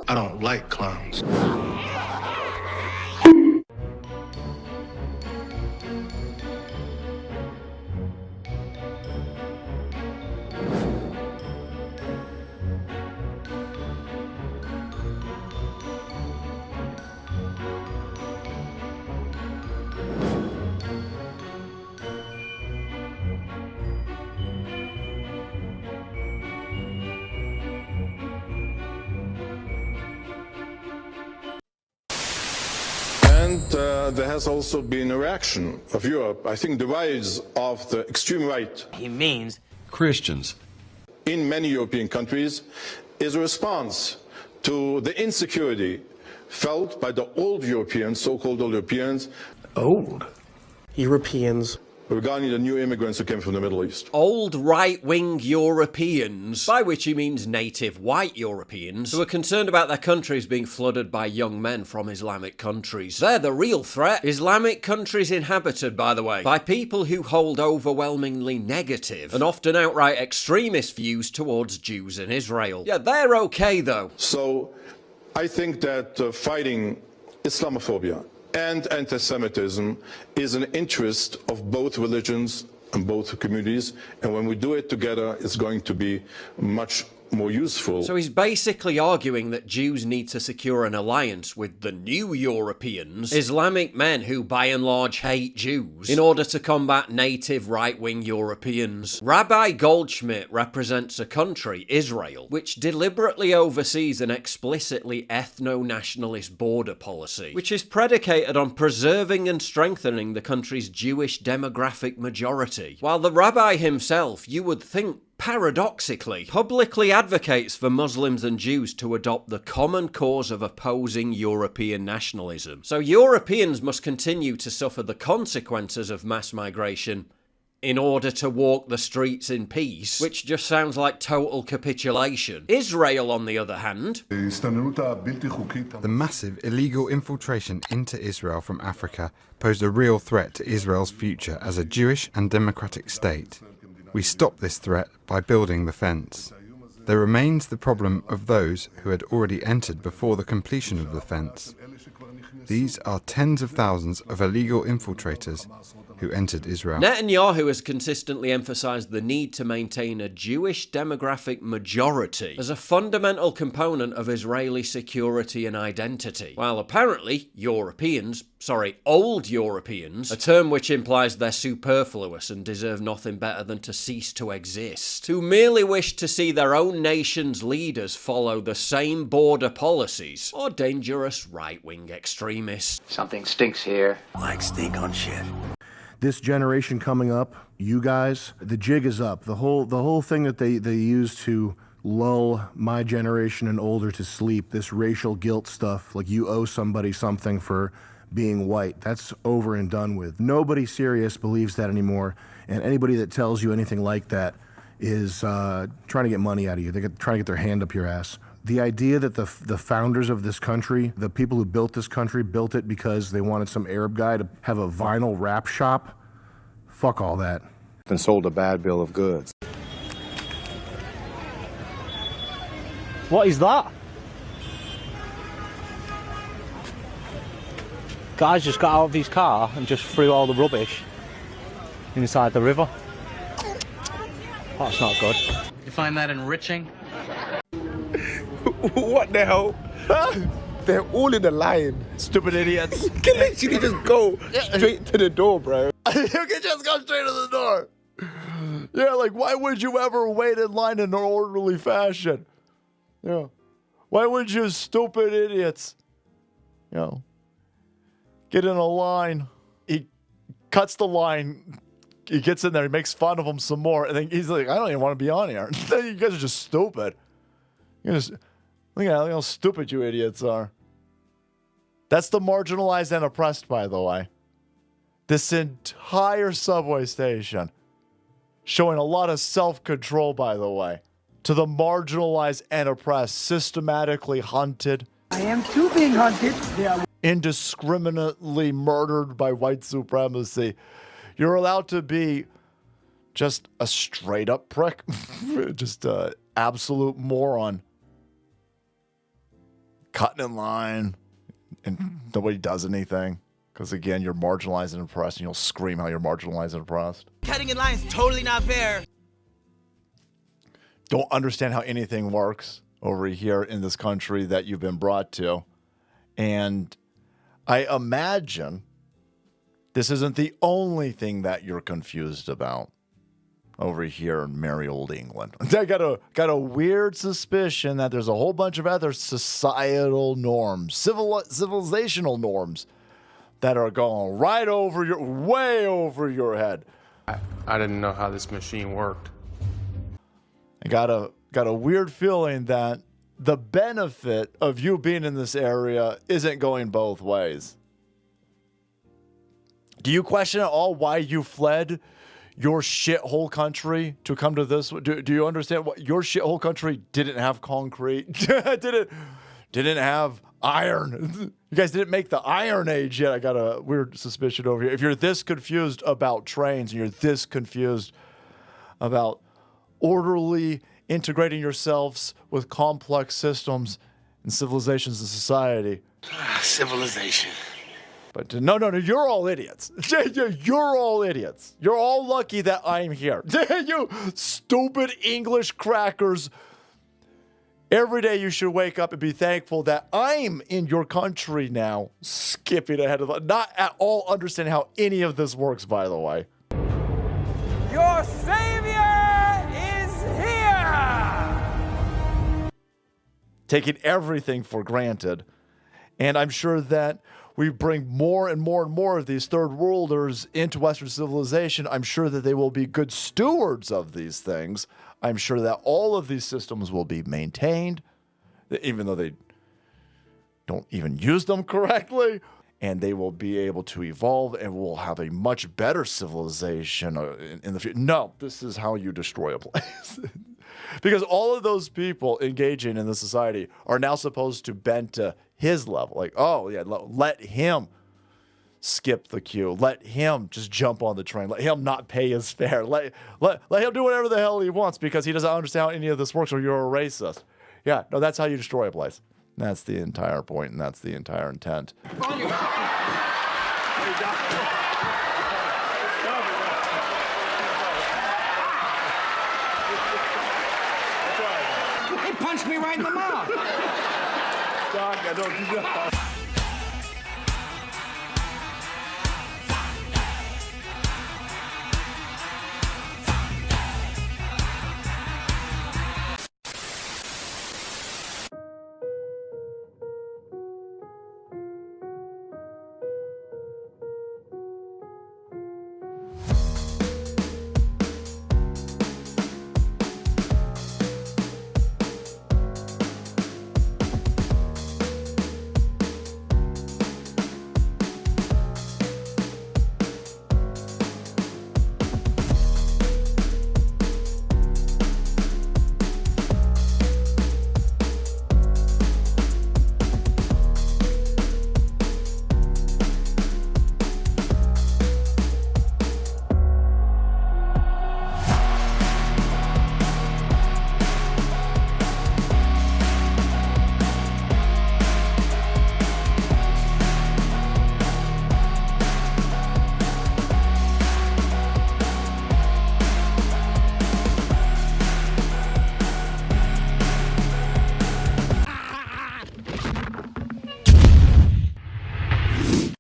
I don't like clowns. And there has also been a reaction of Europe. I think the rise of the extreme right. He means Christians. In many European countries is a response to the insecurity felt by the old Europeans, so-called old Europeans. Old Europeans. Regarding the new immigrants who came from the Middle East. Old right-wing Europeans, by which he means native white Europeans, who are concerned about their countries being flooded by young men from Islamic countries. They're the real threat. Islamic countries inhabited, by the way, by people who hold overwhelmingly negative and often outright extremist views towards Jews in Israel. Yeah, they're okay though. So I think that fighting Islamophobia and anti-Semitism is an interest of both religions and both communities, and when we do it together, it's going to be much more useful. So he's basically arguing that Jews need to secure an alliance with the new Europeans, Islamic men who by and large hate Jews, in order to combat native right-wing Europeans. Rabbi Goldschmidt represents a country, Israel, which deliberately oversees an explicitly ethno-nationalist border policy, which is predicated on preserving and strengthening the country's Jewish demographic majority. While the rabbi himself, you would think, paradoxically, publicly advocates for Muslims and Jews to adopt the common cause of opposing European nationalism. So Europeans must continue to suffer the consequences of mass migration in order to walk the streets in peace, which just sounds like total capitulation. Israel, on the other hand, the massive illegal infiltration into Israel from Africa posed a real threat to Israel's future as a Jewish and democratic state. We stopped this threat by building the fence. There remains the problem of those who had already entered before the completion of the fence. These are tens of thousands of illegal infiltrators who entered Israel. Netanyahu has consistently emphasized the need to maintain a Jewish demographic majority as a fundamental component of Israeli security and identity, while apparently old Europeans, a term which implies they're superfluous and deserve nothing better than to cease to exist, who merely wish to see their own nation's leaders follow the same border policies, are dangerous right-wing extremists. something stinks here. Like stink on shit. This generation coming up, you guys, the jig is up. The whole thing that they use to lull my generation and older to sleep, this racial guilt stuff, like you owe somebody something for being white, that's over and done with. Nobody serious believes that anymore, and anybody that tells you anything like that is trying to get money out of you. They're trying to get their hand up your ass. The idea that the founders of this country, the people who built this country, built it because they wanted some Arab guy to have a vinyl rap shop, fuck all that. And sold a bad bill of goods. What is that? Guys just got out of his car and just threw all the rubbish inside the river. That's not good. You find that enriching? What the hell? They're all in the line. Stupid idiots. You can literally just go straight to the door, bro. You can just go straight to the door. Yeah, like, why would you ever wait in line in an orderly fashion? Yeah. Why would you stupid idiots, get in a line? He cuts the line. He gets in there. He makes fun of him some more. And then he's like, I don't even want to be on here. You guys are just stupid. Look at how stupid you idiots are. That's the marginalized and oppressed, by the way. This entire subway station showing a lot of self-control, by the way, to the marginalized and oppressed, systematically hunted. I am too being hunted. Yeah. Indiscriminately murdered by white supremacy. You're allowed to be just a straight-up prick. Just an absolute moron. cutting in line and nobody does anything. Because again, you're marginalized and oppressed, and you'll scream how you're marginalized and oppressed. Cutting in line is totally not fair. Don't understand how anything works over here in this country that you've been brought to. And I imagine this isn't the only thing that you're confused about over here in merry old England. I got a weird suspicion that there's a whole bunch of other societal norms, civilizational norms that are going way over your head. I didn't know how this machine worked. I got a weird feeling that the benefit of you being in this area isn't going both ways. Do you question at all why you fled your shithole country to come to this? Do you understand what your shithole country didn't have concrete? didn't have iron. You guys didn't make the Iron Age yet. I got a weird suspicion over here. If you're this confused about trains and you're this confused about orderly integrating yourselves with complex systems and civilizations and society. Civilization. But no, you're all idiots. You're all idiots. You're all lucky that I'm here. You stupid English crackers. Every day you should wake up and be thankful that I'm in your country now, skipping ahead of not at all understanding how any of this works, by the way. Your savior is here! Taking everything for granted. And I'm sure that we bring more and more and more of these third worlders into Western civilization. I'm sure that they will be good stewards of these things. I'm sure that all of these systems will be maintained, even though they don't even use them correctly. And they will be able to evolve and we'll have a much better civilization in the future. No, this is how you destroy a place. Because all of those people engaging in the society are now supposed to bend to his level. Like, oh, yeah, let him skip the queue. Let him just jump on the train. Let him not pay his fare. Let him do whatever the hell he wants because he doesn't understand how any of this works or you're a racist. Yeah, no, that's how you destroy a place. That's the entire point and that's the entire intent. He punched me right in the mouth. Dog, I don't do that.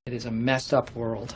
It is a messed up world.